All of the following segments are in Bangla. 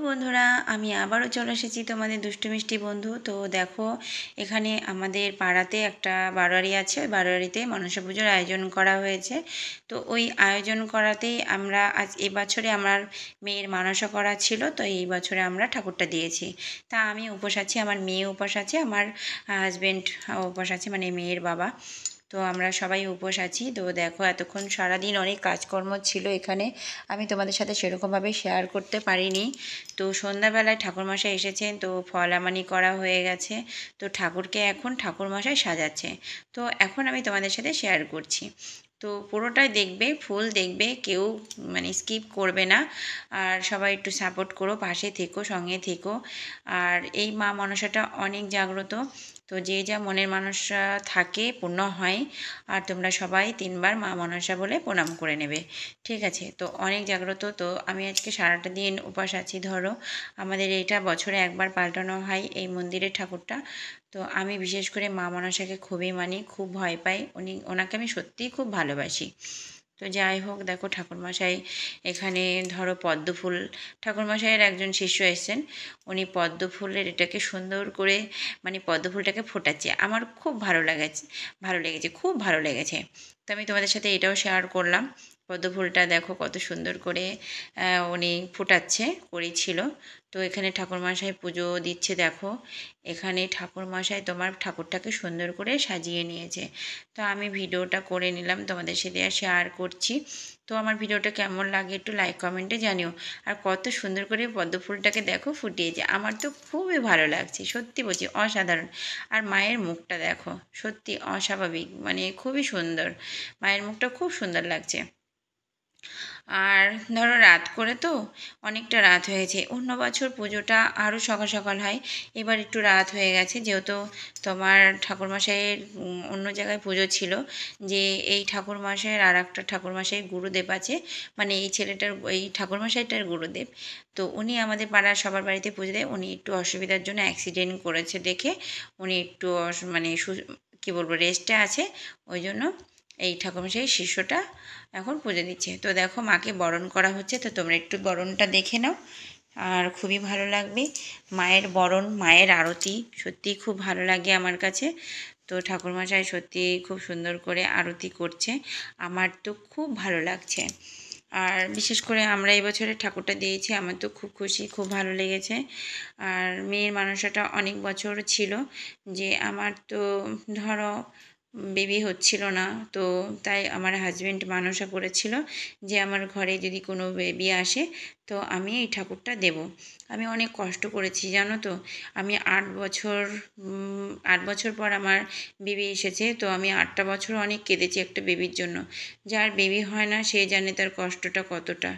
বন্ধুরা, আমি আবারও চলে এসেছি তোমাদের দুষ্টু মিষ্টি বন্ধু। তো দেখো, এখানে আমাদের পাড়াতে একটা বারোয়ারি আছে। ওই বারোয়ারিতে মনসা পুজোর আয়োজন করা হয়েছে। তো ওই আয়োজন করাতেই আমরা আজ এবছরে আমার মেয়ের মানসা করা ছিল, তো এই বছরে আমরা ঠাকুরটা দিয়েছি। তা আমি উপোস আছি, আমার মেয়ে উপোস আছে, আমার হাজব্যান্ড উপোস আছে, মানে মেয়ের বাবা। তো আমরা সবাই উপোস আছি। তো দেখো, এতক্ষণ সারাদিন অনেক কাজকর্ম ছিল এখানে, আমি তোমাদের সাথে সেরকমভাবে শেয়ার করতে পারিনি। তো সন্ধ্যাবেলায় ঠাকুরমশাই এসেছেন, তো ফলামানি করা হয়ে গেছে। তো ঠাকুরকে এখন ঠাকুরমশাই সাজাচ্ছে। তো এখন আমি তোমাদের সাথে শেয়ার করছি। তো পুরোটাই দেখবে, ফুল দেখবে, কেউ মানে স্কিপ করবে না। আর সবাই একটু সাপোর্ট করো, পাশে থেকো, সঙ্গে থেকো। আর এই মা মনসাটা অনেক জাগ্রত। তো যে যা মনের মানসা থাকে পূর্ণ হয়। আর তোমরা সবাই 3বার মা মনসা বলে প্রণাম করে নেবে, ঠিক আছে? তো অনেক জাগ্রত। তো আমি আজকে সারাটা দিন উপাস আছি। ধরো, আমাদের এটা বছরে একবার পাল্টানো হয় এই মন্দিরের ঠাকুরটা। তো আমি বিশেষ করে মা মনসাকে খুবই মানি, খুব ভয় পাই। ওনাকে আমি সত্যিই খুব ভালোবাসি। তো যাই হোক, দেখো ঠাকুরমশাই এখানে ধরো পদ্ম ফুল, ঠাকুরমশাইয়ের একজন শিষ্য এসেছেন, উনি পদ্ম ফুলের এটাকে সুন্দর করে মানে পদ্ম ফুলটাকে ফোটাচ্ছে। আমার খুব ভালো লেগেছে, খুব ভালো লেগেছে। তো আমি তোমাদের সাথে এটাও শেয়ার করলাম। পদ্ম ফুলটা দেখো কত সুন্দর করে উনি ফোটাচ্ছে, করেছিল। তো এখানে ঠাকুরমশাই পুজো দিচ্ছে। দেখো, এখানে ঠাকুরমশাই তোমার ঠাকুরটাকে সুন্দর করে সাজিয়ে নিয়েছে। তো আমি ভিডিওটা করে নিলাম, তোমাদের সাথে শেয়ার করছি। তো আমার ভিডিওটা কেমন লাগে একটু লাইক কমেন্টে জানিও। আর কত সুন্দর করে পদ্ম ফুলটাকে দেখো ফুটিয়েছে, আমার তো খুবই ভালো লাগছে, সত্যি বলছি, অসাধারণ। আর মায়ের মুখটা দেখো, সত্যি অস্বাভাবিক, মানে খুবই সুন্দর। মায়ের মুখটা খুব সুন্দর লাগছে। আর ধরো রাত করে, তো অনেকটা রাত হয়েছে। অন্য বছর পুজোটা আরও সকাল সকাল হয়, এবার একটু রাত হয়ে গেছে, যেহেতু তোমার ঠাকুরমশাইয়ের অন্য জায়গায় পুজো ছিল। যে এই ঠাকুরমশাইয়ের আর একটা ঠাকুরমশাই গুরুদেব আছে, মানে এই ছেলেটার, এই ঠাকুরমশাইটার গুরুদেব। তো উনি আমাদের পাড়ার সবার বাড়িতে পুজো দেয়। উনি একটু অসুবিধার জন্য অ্যাক্সিডেন্ট করেছে দেখে উনি একটু মানে কী বলবো, রেস্টে আছে। ওই জন্য এই ঠাকুরমশাই শিষ্যটা এখন পুজো দিচ্ছে। তো দেখো, মাকে বরণ করা হচ্ছে, তো তোমরা একটু বরণটা দেখে নাও, আর খুবই ভালো লাগবে। মায়ের বরণ, মায়ের আরতি সত্যিই খুব ভালো লাগে আমার কাছে। তো ঠাকুরমশাই সত্যি খুব সুন্দর করে আরতি করছে, আমার তো খুব ভালো লাগছে। আর বিশেষ করে আমরা এই বছরে ঠাকুরটা দিয়েছি, আমার তো খুব খুশি, খুব ভালো লেগেছে। আর মেয়ের মানসাটা অনেক বছর ছিল, যে আমার তো ধরো বেবি হচ্ছিল না। তো তাই আমার হাজব্যান্ড মানসা করেছিল যে আমার ঘরে যদি কোনো বেবি আসে, তো আমি এই ঠাকুরটা দেব। আমি অনেক কষ্ট করেছি, জানো তো। আমি 8 বছর পর আমার বেবি এসেছে। তো আমি 8টা বছর অনেক কেঁদেছি একটা বেবির জন্য। যার বেবি হয় না সে জানে তার কষ্টটা কতটা,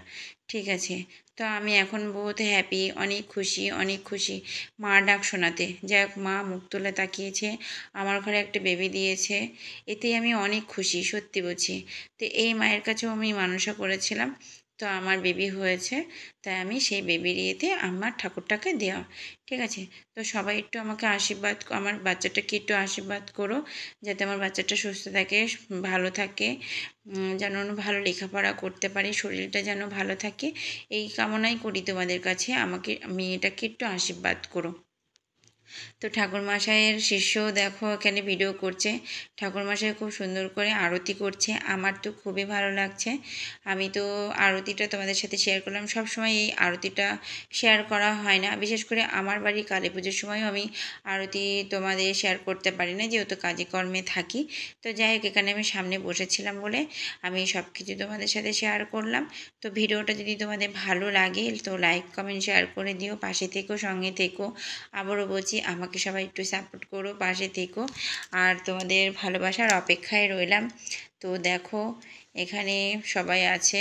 ঠিক আছে? তো আমি এখন বহুত হ্যাপি, অনেক খুশি, অনেক খুশি মার ডাক শোনাতে। যাই হোক, মা মুখ তুলে তাকিয়েছে, আমার ঘরে একটা বেবি দিয়েছে, এতেই আমি অনেক খুশি, সত্যি বলছি। তো এই মায়ের কাছেও আমি মানসা করেছিলাম, তো আমার বেবি হয়েছে। তাই আমি সেই বেবির ইয়েতে আমার ঠাকুরটাকে দেওয়া, ঠিক আছে? তো সবাই একটু আমাকে আশীর্বাদ, আমার বাচ্চাটাকে একটু আশীর্বাদ করো, যাতে আমার বাচ্চাটা সুস্থ থাকে, ভালো থাকে, যেন ভালো লেখাপড়া করতে পারে, শরীরটা যেন ভালো থাকে, এই কামনাই করি তোমাদের কাছে। আমাকে, মেয়েটাকে একটু আশীর্বাদ করো। তো ঠাকুরমশাইয়ের শিষ্য দেখো এখানে ভিডিও করছে, ঠাকুরমশাই খুব সুন্দর করে আরতি করছে, আমার তো খুবই ভালো লাগছে। আমি তো আরতিটা তোমাদের সাথে শেয়ার করলাম, সব সময় এই আরতিটা শেয়ার করা হয় না, বিশেষ করে আমার বাড়ি কালী পুজোর সময়ও আমি আরতি তোমাদের শেয়ার করতে পারি না, যেহেতু কাজে কর্মে থাকি। তো যাই হোক, এখানে আমি সামনে বসেছিলাম বলে আমি সব কিছু তোমাদের সাথে শেয়ার করলাম। তো ভিডিওটা যদি তোমাদের ভালো লাগে তো লাইক কমেন্ট শেয়ার করে দিও, পাশে থেকো, সঙ্গে থেকো। আবারও বলছি, আমাকে সবাই একটু সাপোর্ট করো, পাশে থেকো। আর তোমাদের ভালোবাসার অপেক্ষায় রইলাম। তো দেখো, এখানে সবাই আছে,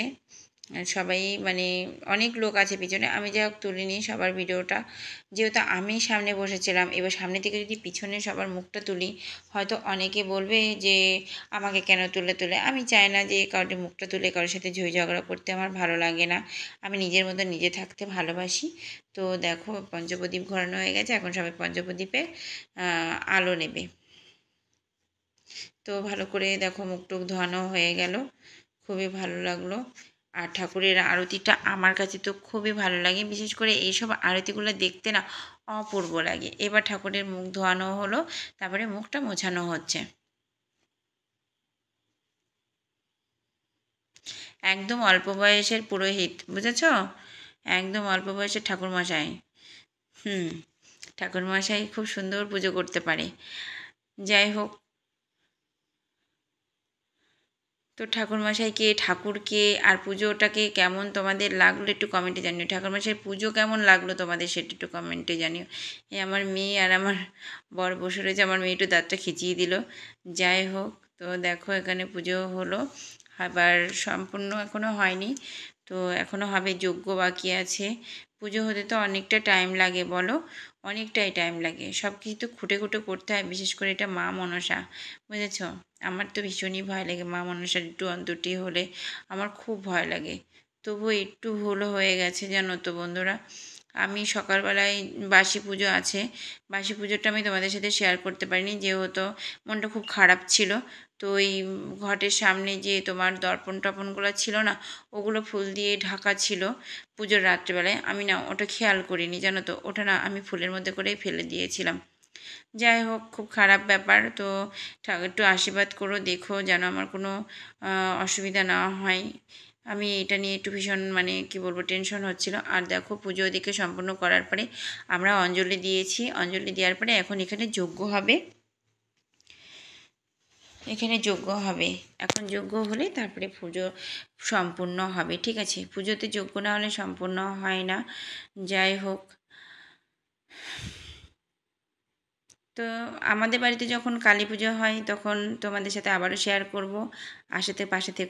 সবাই মানে অনেক লোক আছে পিছনে, আমি যাই হোক তুলিনি সবার ভিডিওটা, যেহেতু আমি সামনে বসেছিলাম। এবার সামনে থেকে যদি পিছনে সবার মুখটা তুলি, হয়তো অনেকে বলবে যে আমাকে কেন তুলে তুলে। আমি চাই না যে কারোর মুখটা তুলে কারোর সাথে ঝই ঝগড়া করতে, আমার ভালো লাগে না। আমি নিজের মতো নিজে থাকতে ভালোবাসি। তো দেখো, পঞ্চপ্রদীপ ঘোরানো হয়ে গেছে, এখন সবাই পঞ্চপ্রদীপের আলো নেবে। তো ভালো করে দেখো, মুখ টুক ধোয়ানো হয়ে গেল, খুবই ভালো লাগলো। আর ঠাকুরের আরতিটা আমার কাছে তো খুবই ভালো লাগে, বিশেষ করে এইসব আরতিগুলো দেখতে না অপূর্ব লাগে। এবার ঠাকুরের মুখ ধোয়ানো হলো, তারপরে মুখটা মোছানো হচ্ছে। একদম অল্প বয়সের পুরোহিত, বুঝেছ? একদম অল্প বয়সের ঠাকুরমশাই। হুম, ঠাকুরমশাই খুব সুন্দর পুজো করতে পারে। যাই হোক, তো ঠাকুরমশাইকে, ঠাকুরকে আর পুজোটাকে কেমন তোমাদের লাগলো একটু কমেন্টে জানিও। ঠাকুরমশাইয়ের পুজো কেমন লাগলো তোমাদের সেটা একটু কমেন্টে জানিও। এই আমার মেয়ে আর আমার বর বসে রয়েছে, আমার মেয়ে একটু দাঁতটা খিচিয়ে দিল। যাই হোক, তো দেখো এখানে পুজো হলো, আবার সম্পূর্ণ এখনও হয়নি, তো এখনও হবে, যজ্ঞ বাকি আছে। পুজো হতে তো অনেকটা টাইম লাগে বলো, অনেকটাই টাইম লাগে। সব কিছু তো খুঁটে খুঁটে করতে হয়, বিশেষ করে এটা মা মনসা, বুঝেছ? আমার তো ভীষণই ভয় লাগে, মা মনসার একটু অন্তটি হলে আমার খুব ভয় লাগে। তবুও একটু ভুল হয়ে গেছে জানো তো বন্ধুরা। আমি সকালবেলায় বাসি পুজো আছে, বাসি পুজোটা আমি তোমাদের সাথে শেয়ার করতে পারিনি, যেহেতু মনটা খুব খারাপ ছিল। তো ওই ঘটের সামনে যে তোমার দর্পণ টপনগুলো ছিল না, ওগুলো ফুল দিয়ে ঢাকা ছিল পুজোর রাত্রিবেলায়, আমি না ওটা খেয়াল করিনি জানো তো, ওটা না আমি ফুলের মধ্যে করেই ফেলে দিয়েছিলাম। যাই হোক, খুব খারাপ ব্যাপার। তো একটু আশীর্বাদ করো, দেখো যেন আমার কোনো অসুবিধা না হয়। আমি এটা নিয়ে একটু ভীষণ মানে কি বলবো, টেনশন হচ্ছিল। আর দেখো পুজো ওদিকে সম্পূর্ণ করার পরে আমরা অঞ্জলি দিয়েছি, অঞ্জলি দেওয়ার পরে এখন এখানে যজ্ঞ হবে, এখানে যজ্ঞ হবে। এখন যজ্ঞ হলে তারপরে পুজো সম্পূর্ণ হবে, ঠিক আছে? পুজোতে যজ্ঞ না হলে সম্পূর্ণ হয় না। যাই হোক, তো আমাদের বাড়িতে যখন কালী পুজো হয় তখন তোমাদের সাথে আবারও শেয়ার করব। পাশে থেকে